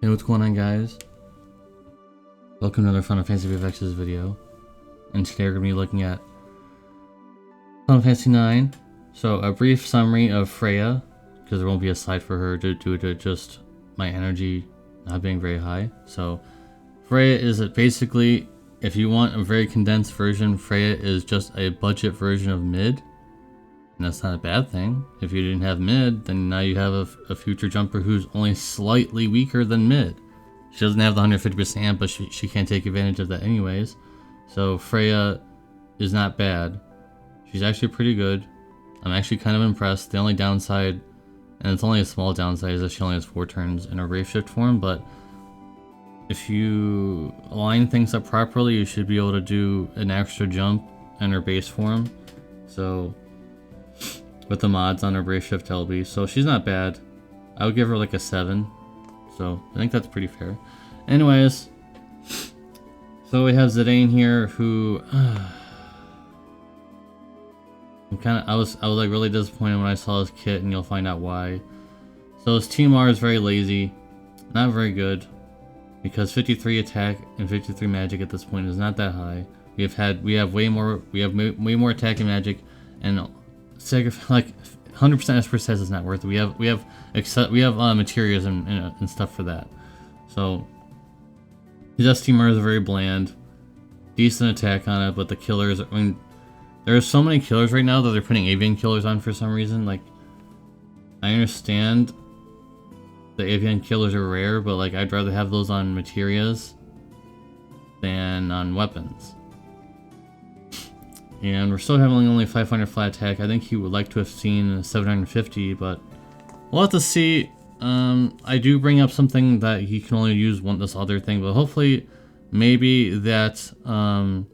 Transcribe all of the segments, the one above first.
Hey, what's going on, guys? Welcome to another Final Fantasy VFX's video. And today we're going to be looking at Final Fantasy 9. So, a brief summary of Freya, because there won't be a slide for her due to just my energy not being very high. So, Freya is basically, if you want a very condensed version, Freya is just a budget version of mid. And that's not a bad thing. If you didn't have mid, then now you have a future jumper who's only slightly weaker than mid. She doesn't have the 150% amp, but she can't take advantage of that anyways. So Freya is not bad. She's actually pretty good. I'm actually kind of impressed. The only downside, and it's only a small downside, is that she only has 4 turns in a Wraith Shift form, but if you line things up properly, you should be able to do an extra jump in her base form. So with the mods on her Wraith Shift LB, so she's not bad. I would give her like a 7. So I think that's pretty fair. Anyways, so we have Zidane here, who I was like really disappointed when I saw his kit, and you'll find out why. So his TMR is very lazy, not very good, because 53 attack and 53 magic at this point is not that high. We have way more attack and magic, and like 100% S is not worth it. We have materials and stuff for that. So his STMR is very bland, decent attack on it, but the killers, I mean, there are so many killers right now that they're putting avian killers on for some reason. Like, I understand the avian killers are rare, but like I'd rather have those on materials than on weapons. And we're still having only 500 flat attack. I think he would like to have seen 750, but we'll have to see. I do bring up something that he can only use this other thing, but hopefully, maybe that the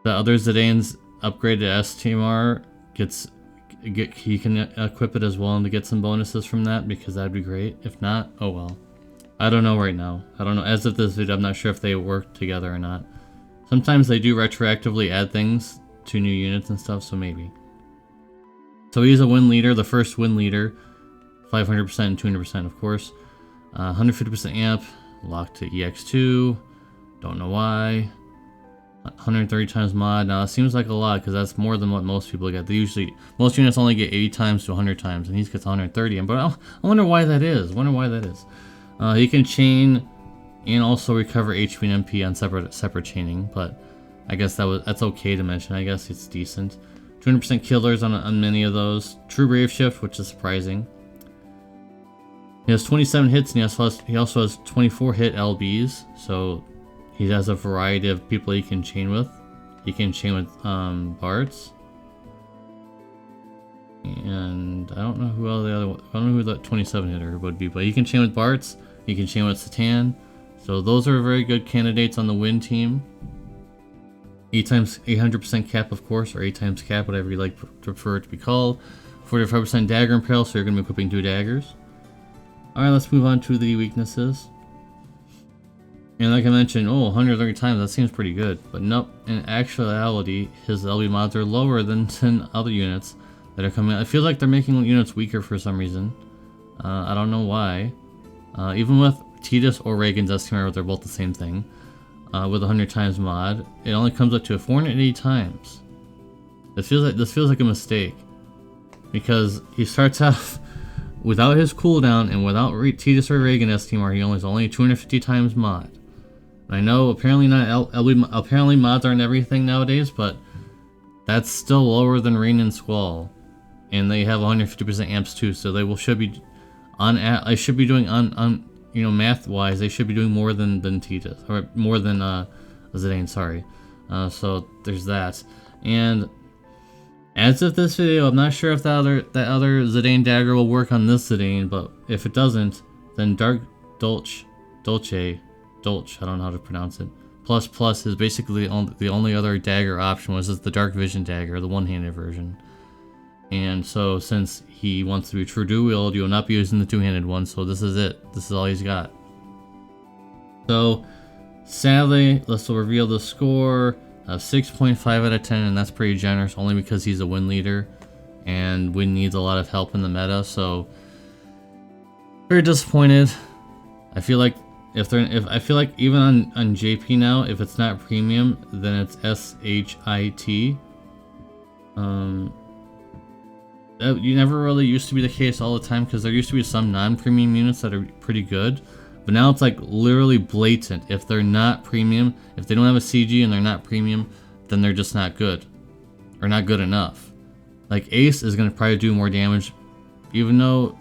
other Zidane's upgraded STMR he can equip it as well and to get some bonuses from that, because that'd be great. If not, oh well. I don't know right now. I don't know. As of this video, I'm not sure if they work together or not. Sometimes they do retroactively add things to new units and stuff, so maybe. So he's a win leader, the first win leader. 500% and 200%, of course. 150% amp, locked to EX2. Don't know why. 130 times mod. Now, it seems like a lot, because that's more than what most people get. Most units only get 80 times to 100 times, and he gets 130. But I wonder why that is. He can chain and also recover HP and MP on separate chaining, but I guess that's okay to mention. I guess it's decent. 200% killers on many of those. True Wraith Shift, which is surprising. He has 27 hits, and he also has 24 hit LBs, so he has a variety of people he can chain with. He can chain with Bards, and I don't know who I don't know who the 27 hitter would be, but he can chain with Bards. He can chain with Zidane. So those are very good candidates on the win team. 8 times 800% cap, of course, or 8 times cap, whatever you like prefer it to be called. 45% dagger impale, so you're going to be equipping 2 daggers. Alright, let's move on to the weaknesses. And like I mentioned, 130 times, that seems pretty good. But nope, in actuality, his LB mods are lower than other units that are coming out. It feels like they're making units weaker for some reason. I don't know why. Even with Tidus or Reagan's STMR, they're both the same thing. With 100 times mod, it only comes up to 480 times. This feels like a mistake, because he starts off without his cooldown and without Tidus or Reagan STMR. He only has 250 times mod. I know apparently apparently mods aren't everything nowadays, but that's still lower than Rain and Squall, and they have 150% amps too. So they should be doing math-wise, they should be doing more than Tidus, or more than Zidane, sorry. So there's that. And as of this video, I'm not sure if that other Zidane dagger will work on this Zidane, but if it doesn't, then Dark Dolce, I don't know how to pronounce it, plus is basically the only other dagger option, was the Dark Vision dagger, the one-handed version. And so since he wants to be true dual-wield, you will not be using the two-handed one, so this is it. This is all he's got. So sadly, let's reveal the score of 6.5 out of 10, and that's pretty generous, only because he's a win leader, and win needs a lot of help in the meta, so very disappointed. I feel like I feel like even on JP now, if it's not premium, then it's SHIT. That you never really used to be the case all the time, because there used to be some non-premium units that are pretty good, but now it's like literally blatant. If they're not premium, if they don't have a CG and they're not premium, then they're just not good, or not good enough. Like Ace is gonna probably do more damage, even though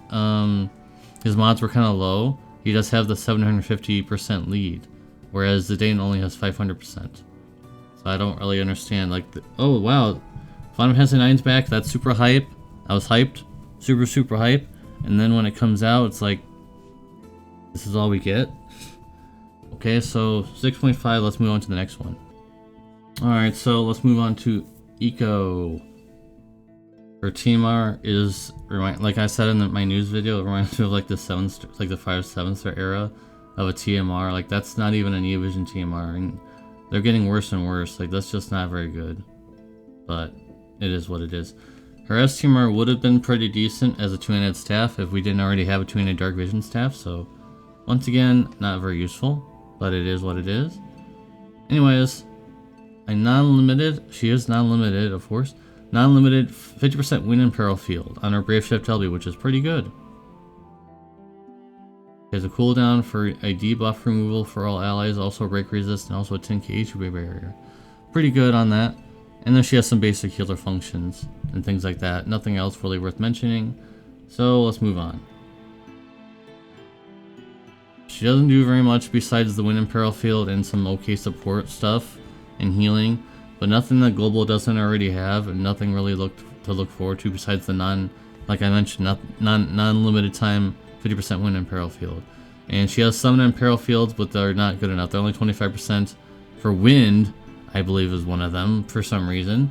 his mods were kind of low. He does have the 750% lead, whereas Zidane only has 500%. So I don't really understand. Like, oh wow, Final Fantasy 9's back. That's super hype. I was hyped, super hype, and then when it comes out, it's like, this is all we get. Okay, so 6.5. Let's move on to the next one. All right, so let's move on to Eiko. Her TMR is, like I said in my news video, it reminds me of like the 5/7 era of a TMR. Like that's not even an Evision TMR, and they're getting worse and worse. Like that's just not very good, but it is what it is. Her S-TMR would have been pretty decent as a 2-handed staff if we didn't already have a 2-handed Dark Vision staff, so once again, not very useful, but it is what it is. Anyways, a non-limited, she is non-limited of course, non-limited 50% wind and peril field on her Brave Shift LB, which is pretty good. There's a cooldown for a debuff removal for all allies, also break resist, and also a 10k HP barrier. Pretty good on that. And then she has some basic healer functions and things like that. Nothing else really worth mentioning. So let's move on. She doesn't do very much besides the wind and peril field and some okay support stuff and healing, but nothing that Global doesn't already have, and nothing really to look forward to besides the like I mentioned, non-limited time 50% wind and peril field. And she has some and peril fields, but they're not good enough. They're only 25% for wind, I believe is one of them for some reason,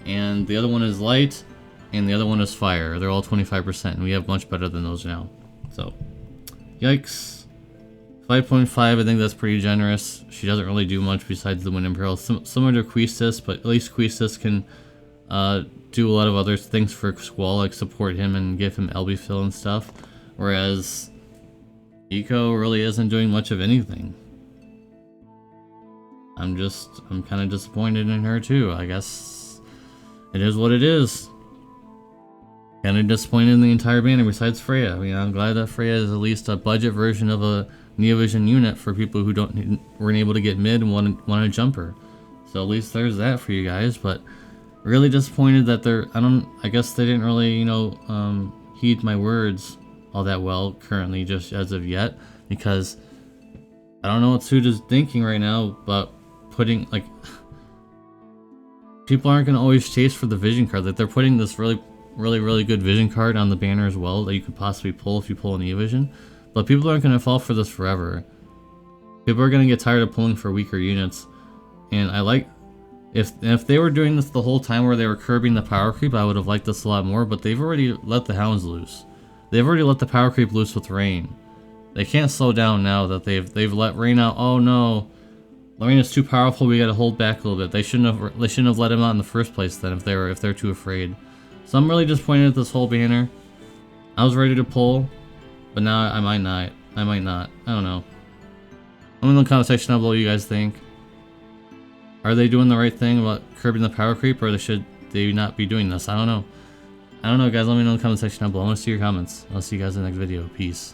and the other one is light, and the other one is fire. They're all 25%, and we have much better than those now. So, yikes. 5.5, I think that's pretty generous. She doesn't really do much besides the wind and peril. Similar to Quistis, but at least Quistis can do a lot of other things for Squall, like support him and give him LB fill and stuff, whereas Eiko really isn't doing much of anything. I'm kind of disappointed in her too. I guess it is what it is. Kind of disappointed in the entire banner besides Freya. I mean, I'm glad that Freya is at least a budget version of a Neovision unit for people who weren't able to get mid and want a jumper. So at least there's that for you guys. But really disappointed that I guess they didn't really, heed my words all that well currently, just as of yet, because I don't know what Suda's thinking right now, but putting, like, people aren't going to always chase for the vision card. Like, they're putting this really good vision card on the banner as well that you could possibly pull if you pull an E-Vision, but people aren't going to fall for this forever. People are going to get tired of pulling for weaker units, and if they were doing this the whole time where they were curbing the power creep, I would have liked this a lot more, but they've already let the hounds loose. They've already let the power creep loose with Rain. They can't slow down now that they've let Rain out. Oh no, Rain is too powerful. We got to hold back a little bit. They shouldn't have let him out in the first place then if they're too afraid. So I'm really disappointed at this whole banner. I was ready to pull, but now I might not. I don't know. Let me know in the comment section down below what you guys think. Are they doing the right thing about curbing the power creep, or should they not be doing this? I don't know. I don't know, guys. Let me know in the comment section down below. I want to see your comments. I'll see you guys in the next video. Peace.